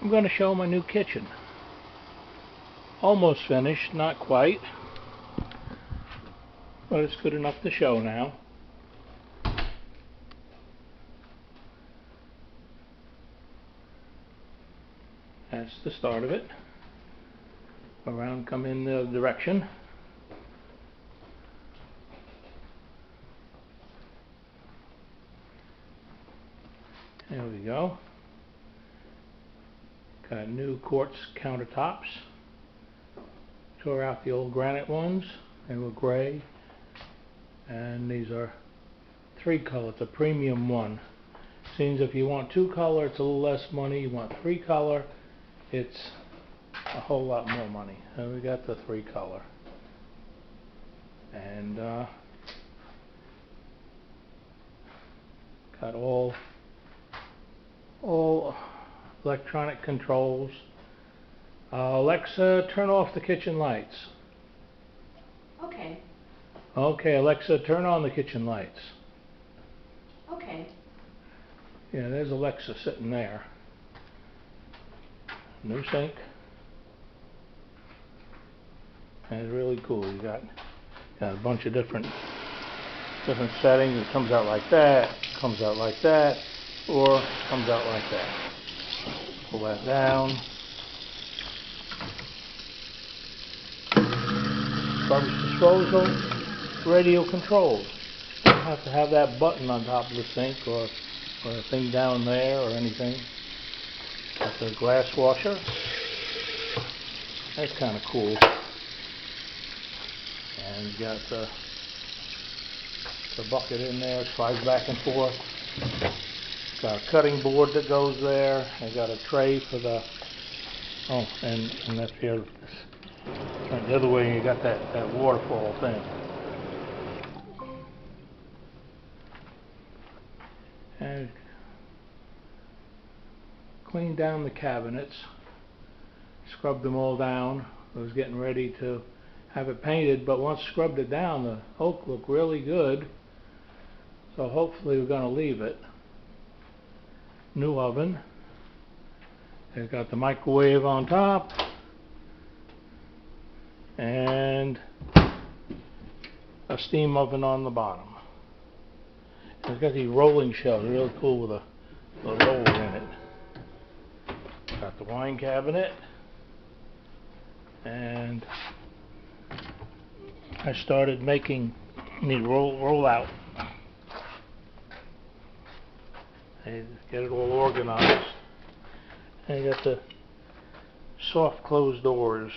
I'm going to show my new kitchen. Almost finished, not quite, but it's good enough to show now. That's the start of it. Around, come in the direction. There we go. Got new quartz countertops. Tore out the old granite ones. They were gray. And these are 3-color. It's a premium one. Seems if you want 2-color, it's a little less money. You want 3-color, it's a whole lot more money. So we got the 3-color. And got all electronic controls. Alexa, turn off the kitchen lights. Okay. Okay, Alexa, turn on the kitchen lights. Okay. Yeah, there's Alexa sitting there. New sink. And it's really cool. You got a bunch of different settings. It comes out like that, comes out like that, or comes out like that. Pull that down. Garbage disposal, radio controls. You don't have to have that button on top of the sink or a thing down there or anything. Got the glass washer. That's kind of cool. And you got the bucket in there, slides back and forth. Got a cutting board that goes there. I got a tray for the, oh, and that's the other, turn the other way and you got that waterfall thing. And cleaned down the cabinets, scrubbed them all down. I was getting ready to have it painted, but once scrubbed it down, the oak looked really good. So hopefully we're going to leave it. New oven. It's got the microwave on top. And a steam oven on the bottom. It's got these rolling shelves, really cool with a roller in it. Got the wine cabinet. And I started making the roll out. And get it all organized. And you got the soft closed doors.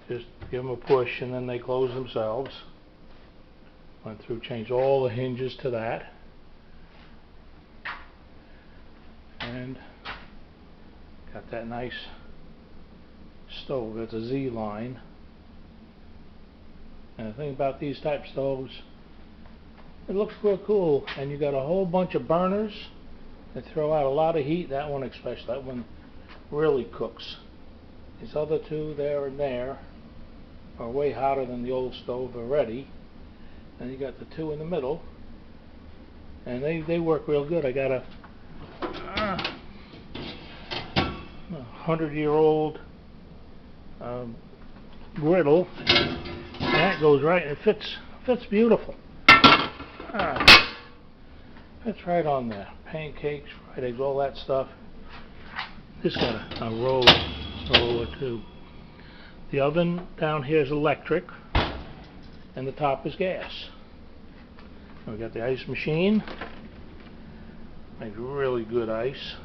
Just give them a push and then they close themselves. Went through, changed all the hinges to that. And got that nice stove. It's a Z-line. And the thing about these type stoves, it looks real cool. And you got a whole bunch of burners that throw out a lot of heat. That one especially. That one really cooks. These other two there and there are way hotter than the old stove already. And you got the two in the middle. And they work real good. I got a 100-year-old griddle. And that goes right, it fits beautiful. Fits right on there. Pancakes, fried eggs, all that stuff. This got a roll or two. The oven down here is electric, and the top is gas. And we got the ice machine. Makes really good ice.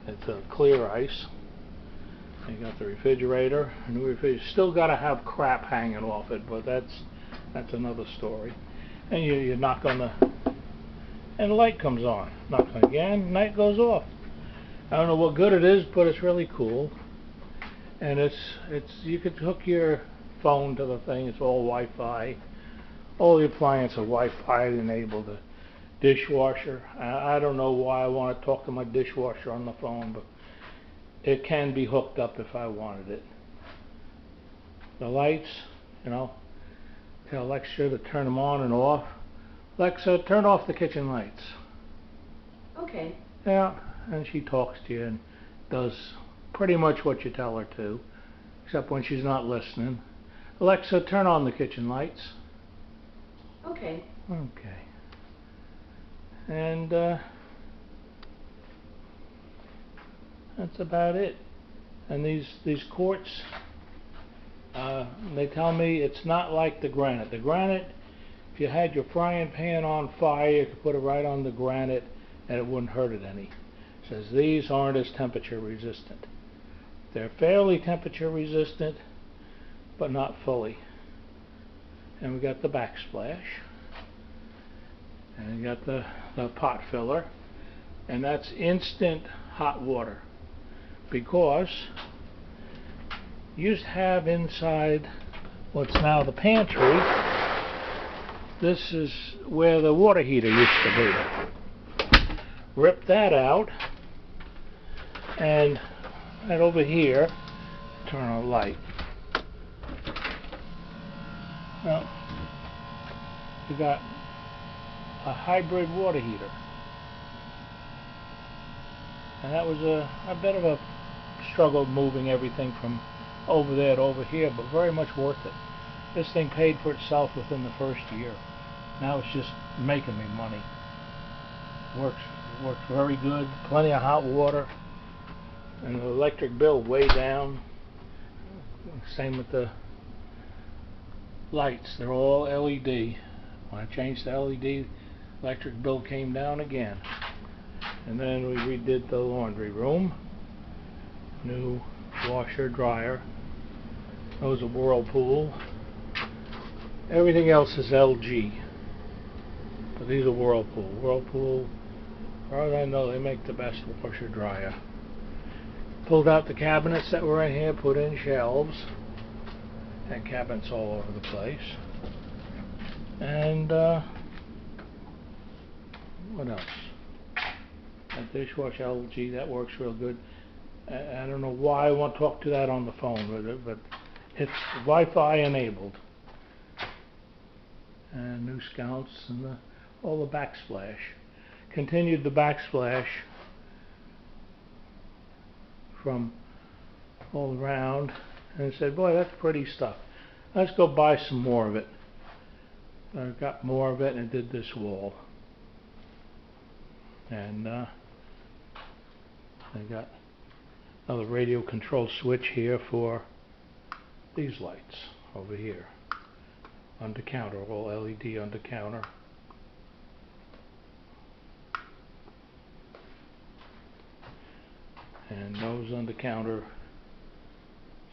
It's a clear ice. You got the refrigerator. New refrigerator. Still got to have crap hanging off it, but that's another story. And you knock on the, and the light comes on. Knock on again, light goes off. I don't know what good it is, but it's really cool. And it's you could hook your phone to the thing. It's all Wi-Fi. All the appliances are Wi-Fi enabled. The dishwasher. I don't know why I want to talk to my dishwasher on the phone, but it can be hooked up if I wanted it. The lights, you know, tell Alexa to turn them on and off. Alexa, turn off the kitchen lights. Okay. Yeah, and she talks to you and does pretty much what you tell her to, except when she's not listening. Alexa, turn on the kitchen lights. Okay. Okay. And that's about it. And these quartz, they tell me it's not like the granite. The granite, if you had your frying pan on fire, you could put it right on the granite and it wouldn't hurt it any. It says these aren't as temperature resistant. They're fairly temperature resistant, but not fully. And we got the backsplash. And we got the pot filler. And that's instant hot water. Because you used to have inside what's now the pantry, this is where the water heater used to be. Rip that out, and right over here, turn on a light. Well, you got a hybrid water heater. And that was a bit of a struggle moving everything from over there to over here, but very much worth it. This thing paid for itself within the first year. Now it's just making me money. Works very good, plenty of hot water, and the electric bill way down. Same with the lights, they're all LED. When I changed to LED, electric bill came down again. And then we redid the laundry room. New washer, dryer. That was a Whirlpool. Everything else is LG. But these are Whirlpool. Whirlpool, as far as I know, they make the best washer, dryer. Pulled out the cabinets that were in here, put in shelves. And cabinets all over the place. And what else? That dishwasher LG, that works real good. I don't know why I won't talk to that on the phone with it, but it's Wi-Fi enabled. And new scouts and all the backsplash. Continued the backsplash from all around and said, boy, that's pretty stuff. Let's go buy some more of it. I got more of it and did this wall. And I got another radio control switch here for these lights over here. Under counter, all LED under counter. And those under counter,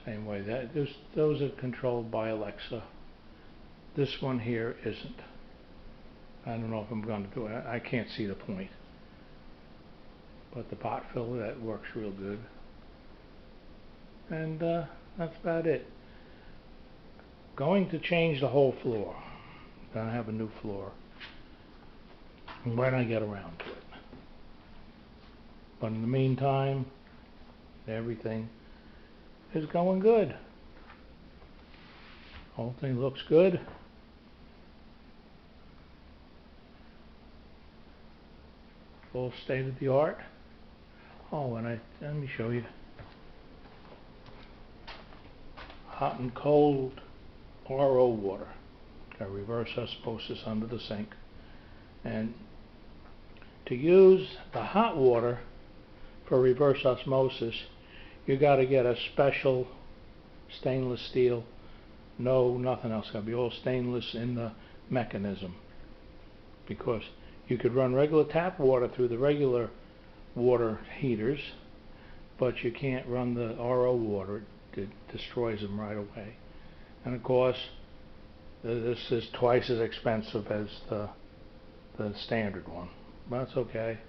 same way. Those are controlled by Alexa. This one here isn't. I don't know if I'm going to do it. I can't see the point. But the pot filler, that works real good. And that's about it. Going to change the whole floor. Gonna have a new floor when I get around to it. But in the meantime, everything is going good. Whole thing looks good. Full state of the art. Oh, and let me show you. Hot and cold RO water. Got reverse osmosis under the sink. And to use the hot water for reverse osmosis, you got to get a special stainless steel. No, nothing else. Got to be all stainless in the mechanism. Because you could run regular tap water through the regular water heaters, but you can't run the RO water. It destroys them right away. And of course, this is twice as expensive as the standard one. But that's okay.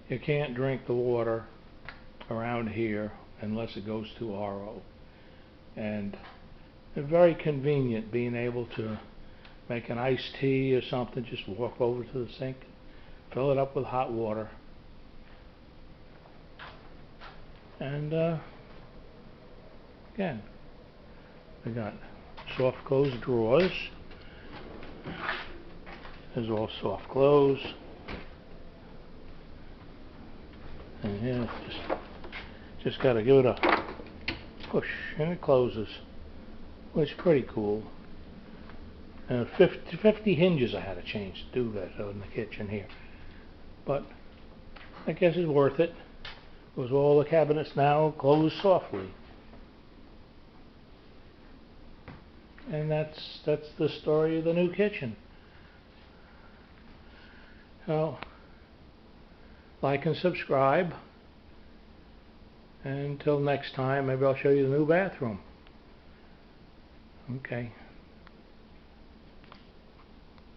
You can't drink the water around here unless it goes to RO. And it's very convenient being able to make an iced tea or something, just walk over to the sink, fill it up with hot water, and again, we got soft close drawers. There's all soft close. And yeah, just gotta give it a push and it closes, which is pretty cool. And 50 hinges I had to change to do that in the kitchen here, but I guess it's worth it, because all the cabinets now close softly. And that's the story of the new kitchen. So, like and subscribe. And until next time, maybe I'll show you the new bathroom. Okay.